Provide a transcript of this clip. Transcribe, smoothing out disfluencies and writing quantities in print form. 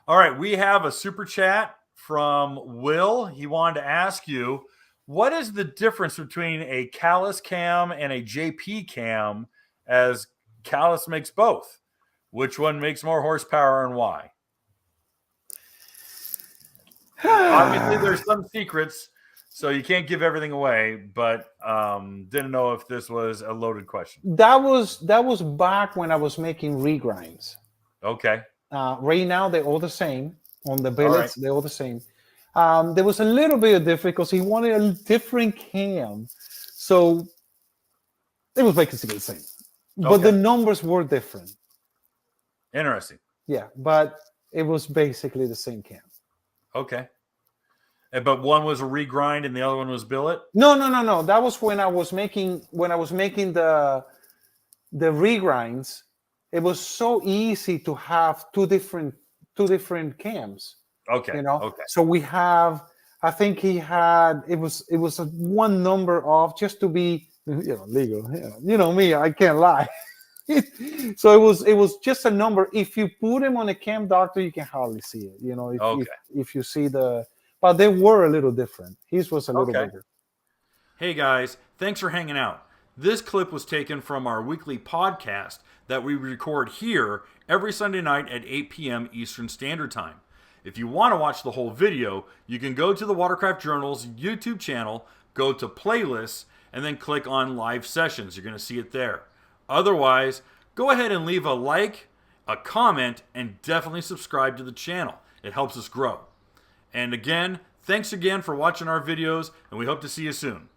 All right, we have a super chat from Will. He wanted to ask you, what is the difference between a Calas cam and a JP cam, as Calas makes both? Which one makes more horsepower and why? Obviously, there's some secrets, so you can't give everything away, but didn't know if this was a loaded question. That was back when I was making regrinds. Okay. Right now, they're all the same. On the billets, right. they're all the same. There was a little bit of difference because he wanted a different cam. So it was basically the same. But the numbers were different. Interesting. Yeah, but it was basically the same cam. Okay. But one was a regrind and the other one was billet? No. That was when I was making the regrinds. It was so easy to have two different cams. Okay. You know. Okay. So we have. I think he had. It was a one number off just to be legal. You know me. I can't lie. So it was just a number. If you put him on a cam doctor, you can hardly see it. You know. If you see the. But they were a little different. His was a little bigger. Hey guys, thanks for hanging out. This clip was taken from our weekly podcast that we record here every Sunday night at 8 p.m. Eastern Standard Time. If you want to watch the whole video, you can go to the Watercraft Journal's YouTube channel, go to playlists, and then click on live sessions. You're going to see it there. Otherwise, go ahead and leave a like, a comment, and definitely subscribe to the channel. It helps us grow. And again, thanks again for watching our videos, and we hope to see you soon.